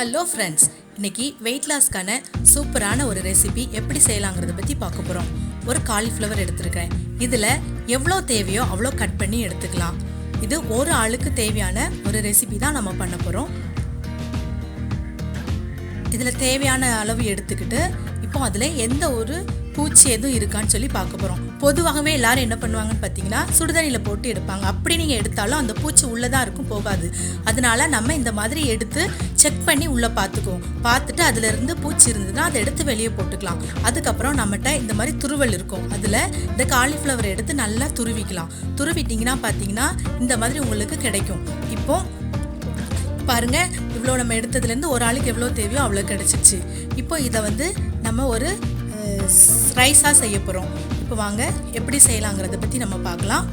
Hello friends, இன்னைக்கு wait லாஸ்க்கான சூப்பரான ஒரு ரெசிபி எப்படி செய்யலாங்கிறத பற்றி பார்க்க போகிறோம். ஒரு காலிஃப்ளவர் எடுத்துருக்கேன். இதில் எவ்வளோ தேவையோ அவ்வளோ கட் பண்ணி எடுத்துக்கலாம். இது ஒரு ஆளுக்கு தேவையான ஒரு ரெசிபி தான் நம்ம பண்ண போகிறோம். இதில் தேவையான அளவு எடுத்துக்கிட்டு இப்போ அதில் எந்த ஒரு பூச்சி எதுவும் இருக்கான்னு சொல்லி பார்க்க போகிறோம். பொதுவாகவே எல்லாரும் என்ன பண்ணுவாங்கன்னு பார்த்தீங்கன்னா, சுடுதண்ணியில் போட்டு எடுப்பாங்க. அப்படி நீங்கள் எடுத்தாலும் அந்த பூச்சி உள்ளே தான் இருக்கும், போகாது. அதனால நம்ம இந்த மாதிரி எடுத்து செக் பண்ணி உள்ளே பார்த்துட்டு அதிலிருந்து பூச்சி இருந்ததுன்னா அதை எடுத்து வெளியே போட்டுக்கலாம். அதுக்கப்புறம் நம்மகிட்ட இந்த மாதிரி துருவல் இருக்கும். அதில் இந்த காலிஃப்ளவரை எடுத்து நல்லா துருவிக்கலாம். துருவிட்டிங்கன்னா பார்த்தீங்கன்னா இந்த மாதிரி உங்களுக்கு கிடைக்கும். இப்போ பாருங்க, இவ்வளோ நம்ம எடுத்ததுலேருந்து ஒரு ஆளுக்கு எவ்வளோ தேவையோ அவ்வளோ கிடச்சிச்சு. இப்போ இதை நம்ம ஒரு ரைஸாக செய்ய போகிறோம். இப்போ வாங்க எப்படி செய்யலாங்கிறத பற்றி நம்ம பார்க்கலாம்.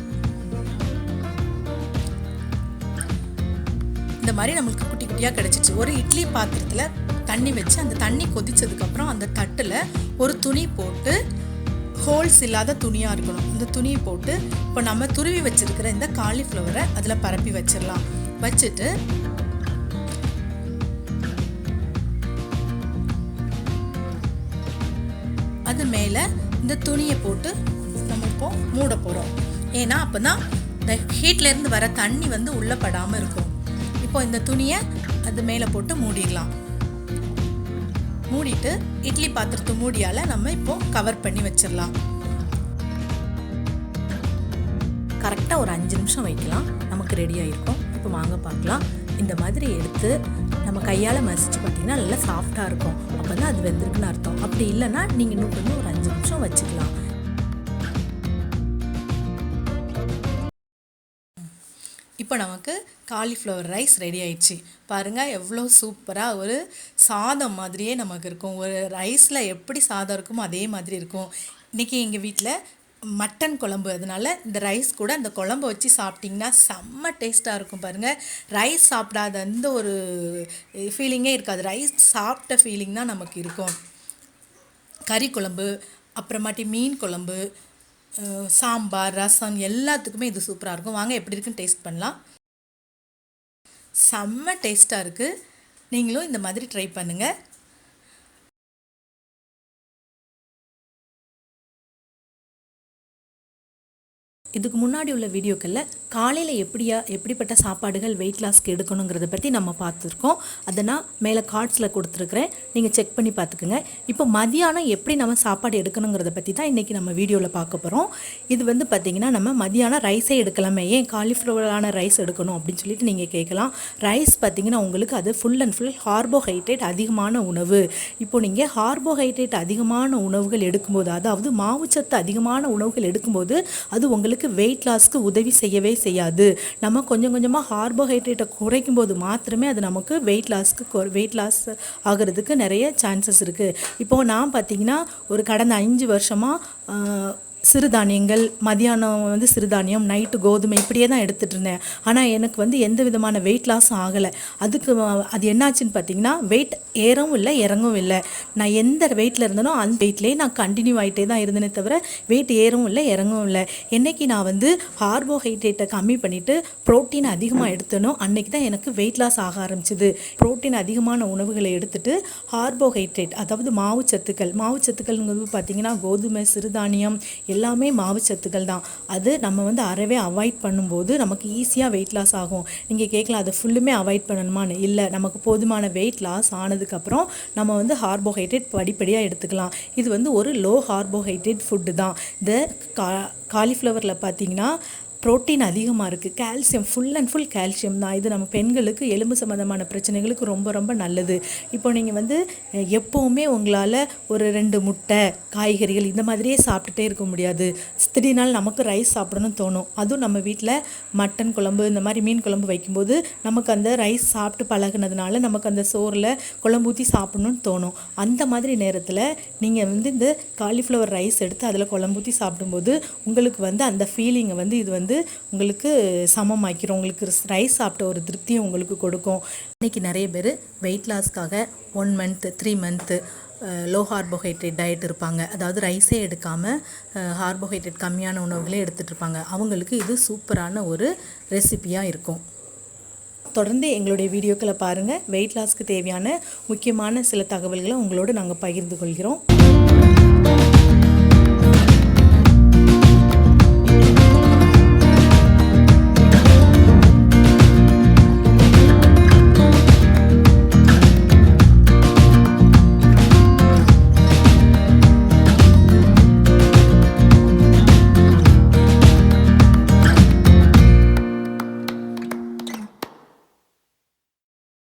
இந்த மாதிரி நம்மளுக்கு குட்டி குட்டியாக கிடச்சிச்சு. ஒரு இட்லி பாத்திரத்தில் தண்ணி வச்சு அந்த தண்ணி கொதிச்சதுக்கப்புறம் அந்த தட்டில் ஒரு துணி போட்டு, ஹோல்ஸ் இல்லாத துணியாக இருக்கணும், அந்த துணியை போட்டு இப்போ நம்ம துருவி வச்சுருக்கிற இந்த காலிஃப்ளவரை அதில் பரப்பி வச்சிடலாம். வச்சுட்டு அது மேலே இந்த துணியை போட்டு நம்ம இப்போ மூட போகிறோம். ஏன்னா அப்போ தான் இந்த ஹீட்லேருந்து வர தண்ணி உள்ளே படாமல் இருக்கும். இப்போ இந்த துணியை அது மேலே போட்டு மூடிடலாம். மூடிட்டு இட்லி பாத்திரத்து மூடியால் நம்ம இப்போ கவர் பண்ணி வச்சிடலாம். கரெக்டாக ஒரு 5 நிமிஷம் வைக்கலாம், நமக்கு ரெடியாக இருக்கும். இப்போ வாங்க பார்க்கலாம். இந்த மாதிரி எடுத்து நம்ம கையால் மசிச்சு பார்த்தீங்கன்னா நல்லா சாஃப்டாக இருக்கும். அப்போ தான் அது வெந்திருக்குன்னு அர்த்தம். அப்படி இல்லைன்னா நீங்கள் இன்னும் கொஞ்சம் ஒரு 5 நிமிஷம் வச்சுக்கலாம். இப்போ நமக்கு காலிஃப்ளவர் ரைஸ் ரெடி ஆயிடுச்சு. பாருங்கள், எவ்வளோ சூப்பராக ஒரு சாதம் மாதிரியே நமக்கு இருக்கும். ஒரு ரைஸில் எப்படி சாதம் இருக்குமோ அதே மாதிரி இருக்கும். இன்றைக்கி எங்கள் வீட்டில் மட்டன் குழம்பு, அதனால இந்த ரைஸ் கூட அந்த குழம்பு வச்சு சாப்பிட்டிங்கன்னா செம்ம டேஸ்ட்டாக இருக்கும். பாருங்கள், ரைஸ் சாப்பிடாத அந்த ஒரு ஃபீலிங்கே இருக்காது. ரைஸ் சாப்பிட்ட ஃபீலிங் தான் நமக்கு இருக்கும். கறி குழம்பு, அப்புறமாட்டி மீன் குழம்பு, சாம்பார், ரசம் எல்லாத்துக்குமே இது சூப்பராக இருக்கும். வாங்க எப்படி இருக்குன்னு டேஸ்ட் பண்ணலாம். செம்ம டேஸ்ட்டாக இருக்குது. நீங்களும் இந்த மாதிரி ட்ரை பண்ணுங்கள். இதுக்கு முன்னாடி உள்ள வீடியோக்களில் காலையில் எப்படிப்பட்ட சாப்பாடுகள் வெயிட் லாஸ்க்கு எடுக்கணுங்கிறத பற்றி நம்ம பார்த்துருக்கோம். அதை நான் மேலே கார்ட்ஸில் கொடுத்துருக்குறேன், நீங்கள் செக் பண்ணி பார்த்துக்குங்க. இப்போ மதியானம் எப்படி நம்ம சாப்பாடு எடுக்கணுங்கிறத பற்றி தான் இன்றைக்கி நம்ம வீடியோவில் பார்க்க போகிறோம். இது பார்த்திங்கன்னா நம்ம மதியானம் ரைஸே எடுக்கலாமே, ஏன் காலிஃப்ளவரான ரைஸ் எடுக்கணும் அப்படின்னு சொல்லிட்டு நீங்கள் கேட்கலாம். ரைஸ் பார்த்திங்கன்னா உங்களுக்கு அது ஃபுல் அண்ட் ஃபுல் கார்போஹைட்ரேட் அதிகமான உணவு. இப்போ நீங்கள் கார்போஹைட்ரேட் அதிகமான உணவுகள் எடுக்கும்போது, அதாவது மாவுச்சத்து அதிகமான உணவுகள் எடுக்கும்போது அது உங்களுக்கு வெயிட் லாஸ்க்கு உதவி செய்யவே செய்யாது. நம்ம கொஞ்சம் கொஞ்சமாக கார்போஹைட்ரேட்டை குறைக்கும் போது மாத்திரமே அது நமக்கு வெயிட் லாஸ் ஆகிறதுக்கு நிறைய சான்சஸ் இருக்குது. இப்போது நான் பார்த்திங்கன்னா ஒரு கடந்த 5 வருஷமாக சிறுதானியங்கள், மதியானம் சிறுதானியம், நைட்டு கோதுமை இப்படியே தான் எடுத்துகிட்டு இருந்தேன். ஆனால் எனக்கு எந்த விதமான வெயிட் லாஸும் ஆகலை. அது என்னாச்சுன்னு பார்த்தீங்கன்னா, வெயிட் ஏறவும் இல்லை இறங்கவும் இல்லை. நான் எந்த வெயிட்டில் இருந்தனோ அந்த வெயிட்லேயே நான் கண்டினியூ ஆகிட்டே தான் இருந்தேனே தவிர வெயிட் ஏறவும் இல்லை இறங்கவும் இல்லை. என்றைக்கு நான் கார்போஹைட்ரேட்டை கம்மி பண்ணிவிட்டு ப்ரோட்டீன் அதிகமாக எடுத்தனோ அன்றைக்கி தான் எனக்கு வெயிட் லாஸ் ஆக ஆரம்பிச்சிது. ப்ரோட்டீன் அதிகமான உணவுகளை எடுத்துகிட்டு கார்போஹைட்ரேட், அதாவது மாவுச்சத்துக்கள்ங்கிறது பார்த்திங்கன்னா கோதுமை, சிறுதானியம் எல்லாமே மாவுச்சத்துக்கள் தான். அது நம்ம அறவே அவாய்ட் பண்ணும்போது நமக்கு ஈஸியாக வெயிட் லாஸ் ஆகும். நீங்கள் கேட்கலாம், அதை ஃபுல்லுமே அவாய்ட் பண்ணணுமான்னு. இல்லை, நமக்கு போதுமான வெயிட் லாஸ் ஆனதுக்கப்புறம் நம்ம கார்போஹைட்ரேட் படிப்படியாக எடுத்துக்கலாம். இது ஒரு லோ கார்போஹைட்ரேட் ஃபுட்டு தான். இந்த காலிஃப்ளவரில் பார்த்தீங்கன்னா ப்ரோட்டீன் அதிகமாக இருக்குது, calcium, full and full calcium தான். இது நம்ம பெண்களுக்கு எலும்பு சம்மந்தமான பிரச்சனைகளுக்கு ரொம்ப ரொம்ப நல்லது. இப்போ நீங்கள் எப்போவுமே உங்களால் ஒரு 2 முட்டை, காய்கறிகள் இந்த மாதிரியே சாப்பிட்டுட்டே இருக்க முடியாது. திடீர்னால நமக்கு ரைஸ் சாப்பிடணும்னு தோணும். அதுவும் நம்ம வீட்டில் மட்டன் குழம்பு, இந்த மாதிரி மீன் குழம்பு வைக்கும்போது நமக்கு அந்த ரைஸ் சாப்பிட்டு பழகுனதுனால நமக்கு அந்த சோறில் குழம்பு ஊற்றி சாப்பிடணும்னு தோணும். அந்த மாதிரி நேரத்தில் நீங்கள் இந்த காலிஃப்ளவர் ரைஸ் எடுத்து அதில் குழம்பு ஊற்றி சாப்பிடும்போது உங்களுக்கு அந்த ஃபீலிங்கை இது உங்களுக்கு சமமாக்கிறோம். உங்களுக்கு ரைஸ் சாப்பிட்ட ஒரு திருப்தியும் உங்களுக்கு கொடுக்கும். இன்றைக்கி நிறைய பேர் வெயிட் லாஸ்க்காக 1 month 3 month low carbohydrate diet இருப்பாங்க. அதாவது ரைஸே எடுக்காமல் கார்போஹைட்ரேட் கம்மியான உணவுகளே எடுத்துகிட்டு இருப்பாங்க. அவங்களுக்கு இது சூப்பரான ஒரு ரெசிபியாக இருக்கும். தொடர்ந்து எங்களுடைய வீடியோக்களை பாருங்கள். வெயிட் லாஸ்க்கு தேவையான முக்கியமான சில தகவல்களை உங்களோடு நாங்கள் பகிர்ந்து கொள்கிறோம்.